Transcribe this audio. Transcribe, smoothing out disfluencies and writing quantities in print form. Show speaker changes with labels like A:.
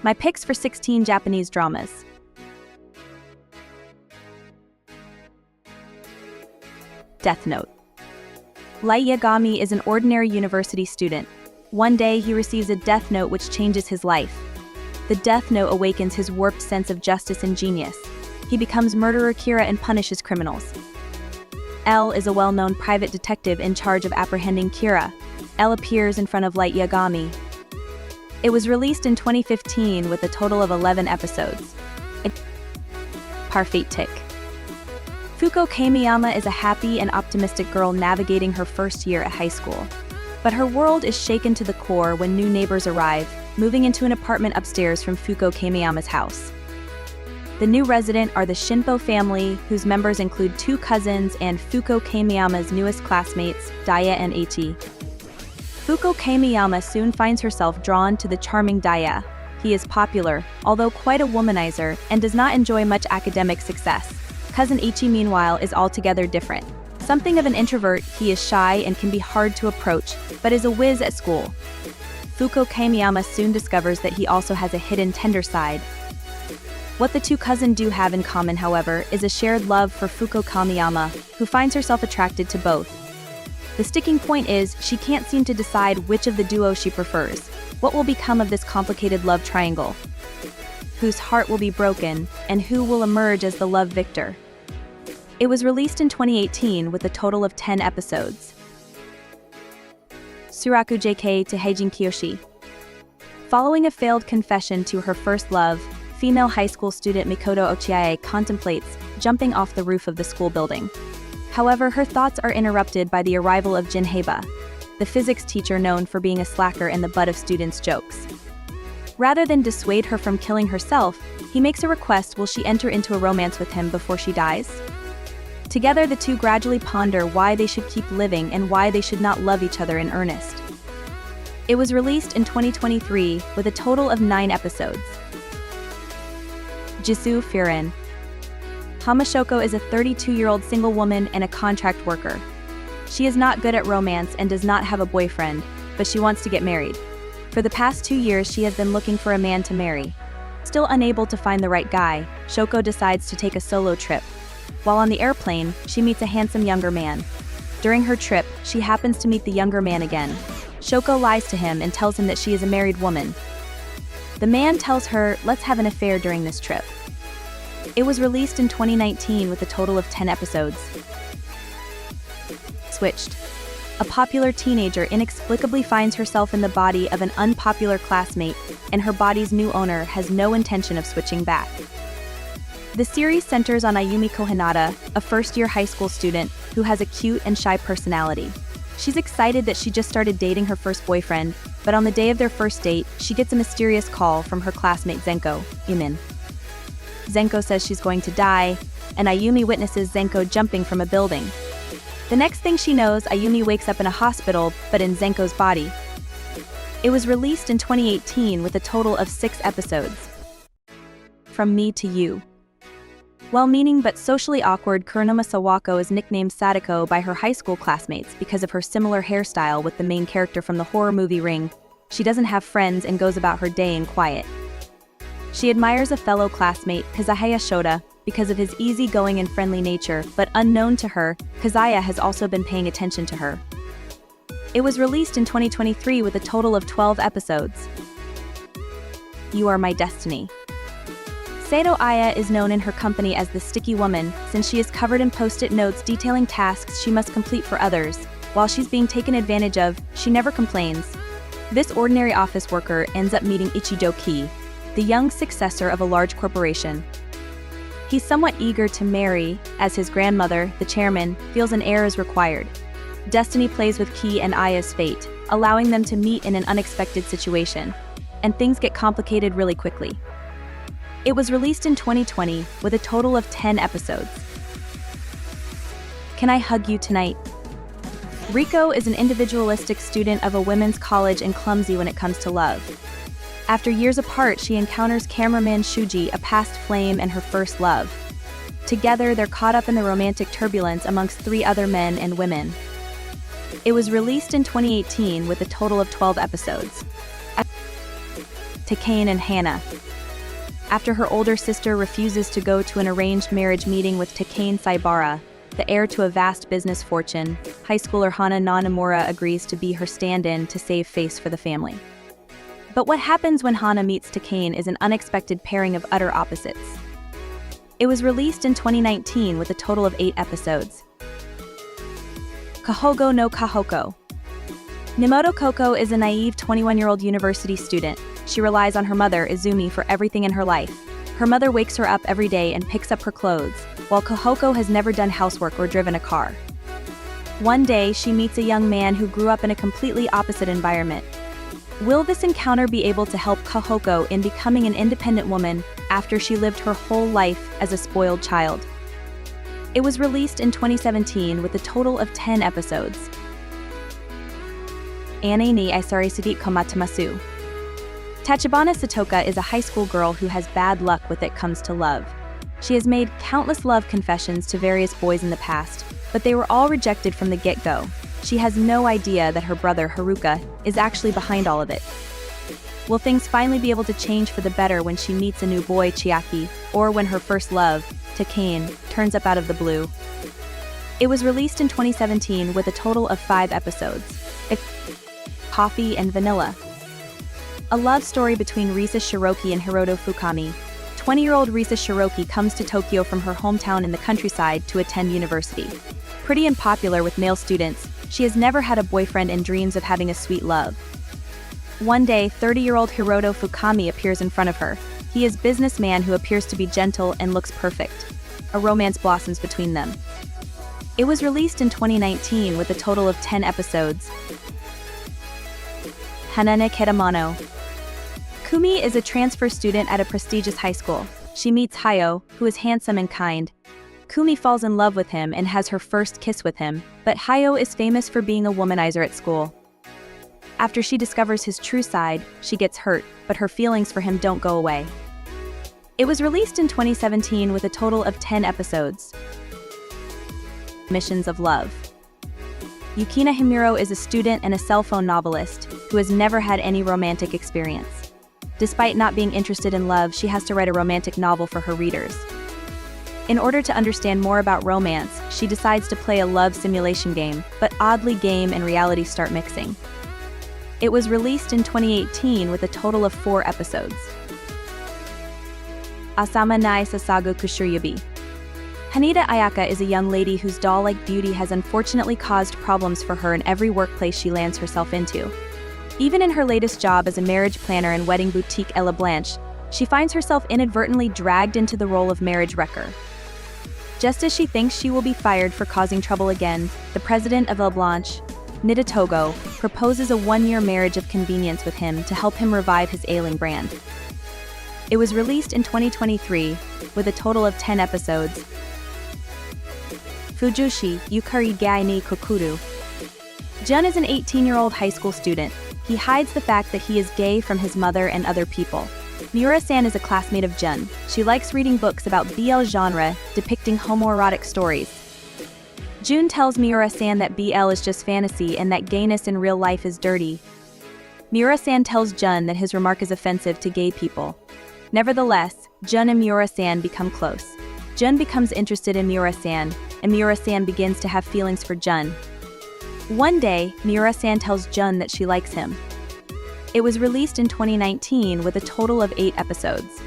A: My picks for 16 Japanese dramas. Death Note. Light Yagami is an ordinary university student. One day, he receives a death note which changes his life. The death note awakens his warped sense of justice and genius. He becomes murderer Kira and punishes criminals. L is a well-known private detective in charge of apprehending Kira. L appears in front of Light Yagami. It was released in 2015 with a total of 11 episodes. Parfait Tick. Fuko Kamiyama is a happy and optimistic girl navigating her first year at high school. But her world is shaken to the core when new neighbors arrive, moving into an apartment upstairs from Fuko Kamiyama's house. The new resident are the Shinpo family, whose members include 2 cousins and Fuko Kamiyama's newest classmates, Daya and Eiichi. Fuko Kamiyama soon finds herself drawn to the charming Daya. He is popular, although quite a womanizer, and does not enjoy much academic success. Cousin Eiichi, meanwhile, is altogether different. Something of an introvert, he is shy and can be hard to approach, but is a whiz at school. Fuko Kamiyama soon discovers that he also has a hidden tender side. What the 2 cousins do have in common, however, is a shared love for Fuko Kamiyama, who finds herself attracted to both. The sticking point is, she can't seem to decide which of the duo she prefers. What will become of this complicated love triangle? Whose heart will be broken, and who will emerge as the love victor? It was released in 2018 with a total of 10 episodes. Suraku JK to Heijin Kiyoshi. Following a failed confession to her first love, female high school student Mikoto Ochiae contemplates jumping off the roof of the school building. However, her thoughts are interrupted by the arrival of Jin Heiba, the physics teacher known for being a slacker and the butt of students' jokes. Rather than dissuade her from killing herself, he makes a request: will she enter into a romance with him before she dies? Together, the 2 gradually ponder why they should keep living and why they should not love each other in earnest. It was released in 2023 with a total of 9 episodes. Jisoo Furin. Hamashoko is a 32-year-old single woman and a contract worker. She is not good at romance and does not have a boyfriend, but she wants to get married. For the past 2 years, she has been looking for a man to marry. Still unable to find the right guy, Shoko decides to take a solo trip. While on the airplane, she meets a handsome younger man. During her trip, she happens to meet the younger man again. Shoko lies to him and tells him that she is a married woman. The man tells her, let's have an affair during this trip. It was released in 2019 with a total of 10 episodes. Switched. A popular teenager inexplicably finds herself in the body of an unpopular classmate, and her body's new owner has no intention of switching back. The series centers on Ayumi Kohinata, a first-year high school student who has a cute and shy personality. She's excited that she just started dating her first boyfriend, but on the day of their first date, she gets a mysterious call from her classmate Zenko, Yumin. Zenko says she's going to die, and Ayumi witnesses Zenko jumping from a building. The next thing she knows, Ayumi wakes up in a hospital, but in Zenko's body. It was released in 2018 with a total of 6 episodes. From Me to You. Well-meaning but socially awkward Kuronuma Sawako is nicknamed Sadako by her high school classmates because of her similar hairstyle with the main character from the horror movie Ring. She doesn't have friends and goes about her day in quiet. She admires a fellow classmate, Kazahaya Shota, because of his easygoing and friendly nature, but unknown to her, Kazaya has also been paying attention to her. It was released in 2023 with a total of 12 episodes. You Are My Destiny. Sato Aya is known in her company as the Sticky Woman, since she is covered in post-it notes detailing tasks she must complete for others. While she's being taken advantage of, she never complains. This ordinary office worker ends up meeting Ichijo Ki, the young successor of a large corporation. He's somewhat eager to marry, as his grandmother, the chairman, feels an heir is required. Destiny plays with Ki and Aya's fate, allowing them to meet in an unexpected situation. And things get complicated really quickly. It was released in 2020 with a total of 10 episodes. Can I Hug You Tonight? Riko is an individualistic student of a women's college and clumsy when it comes to love. After years apart, she encounters cameraman Shuji, a past flame and her first love. Together, they're caught up in the romantic turbulence amongst 3 other men and women. It was released in 2018 with a total of 12 episodes. Takane and Hannah. After her older sister refuses to go to an arranged marriage meeting with Takane Saibara, the heir to a vast business fortune, high schooler Hana Nanamura agrees to be her stand-in to save face for the family. But what happens when Hana meets Takane is an unexpected pairing of utter opposites. It was released in 2019 with a total of 8 episodes. Kahogo no Kahoko. Nimoto Koko is a naive 21-year-old university student. She relies on her mother, Izumi, for everything in her life. Her mother wakes her up every day and picks up her clothes, while Kahoko has never done housework or driven a car. One day, she meets a young man who grew up in a completely opposite environment. Will this encounter be able to help Kahoko in becoming an independent woman after she lived her whole life as a spoiled child? It was released in 2017 with a total of 10 episodes. Ane ni Isari Sudit Komatamasu. Tachibana Satoka is a high school girl who has bad luck when it comes to love. She has made countless love confessions to various boys in the past, but they were all rejected from the get-go. She has no idea that her brother Haruka is actually behind all of it. Will things finally be able to change for the better when she meets a new boy, Chiaki, or when her first love, Takane, turns up out of the blue? It was released in 2017 with a total of 5 episodes. Coffee and Vanilla. A love story between Risa Shiroki and Hiroto Fukami. 20-year-old Risa Shiroki comes to Tokyo from her hometown in the countryside to attend university. Pretty and popular with male students, she has never had a boyfriend and dreams of having a sweet love. One day, 30-year-old Hiroto Fukami appears in front of her. He is a businessman who appears to be gentle and looks perfect. A romance blossoms between them. It was released in 2019 with a total of 10 episodes. Hanane Kedamano. Kumi is a transfer student at a prestigious high school. She meets Hayo, who is handsome and kind. Kumi falls in love with him and has her first kiss with him, but Hayo is famous for being a womanizer at school. After she discovers his true side, she gets hurt, but her feelings for him don't go away. It was released in 2017 with a total of 10 episodes. Missions of Love. Yukina Himuro is a student and a cell phone novelist who has never had any romantic experience. Despite not being interested in love, she has to write a romantic novel for her readers. In order to understand more about romance, she decides to play a love simulation game, but oddly game and reality start mixing. It was released in 2018 with a total of 4 episodes. Asama Nai Sasago Kushuryabi. Haneda Ayaka is a young lady whose doll-like beauty has unfortunately caused problems for her in every workplace she lands herself into. Even in her latest job as a marriage planner and wedding boutique Ella Blanche, she finds herself inadvertently dragged into the role of marriage wrecker. Just as she thinks she will be fired for causing trouble again, the president of Ella Blanche, Nidatogo, proposes a 1-year marriage of convenience with him to help him revive his ailing brand. It was released in 2023 with a total of 10 episodes. Fujushi, Yukari Gai ni Kokuru. Jun is an 18-year-old high school student. He hides the fact that he is gay from his mother and other people. Miura-san is a classmate of Jun. She likes reading books about BL genre depicting homoerotic stories. Jun tells Miura-san that BL is just fantasy and that gayness in real life is dirty. Miura-san tells Jun that his remark is offensive to gay people. Nevertheless, Jun and Miura-san become close. Jun becomes interested in Miura-san, and Miura-san begins to have feelings for Jun. One day, Miura-san tells Jun that she likes him. It was released in 2019 with a total of 8 episodes.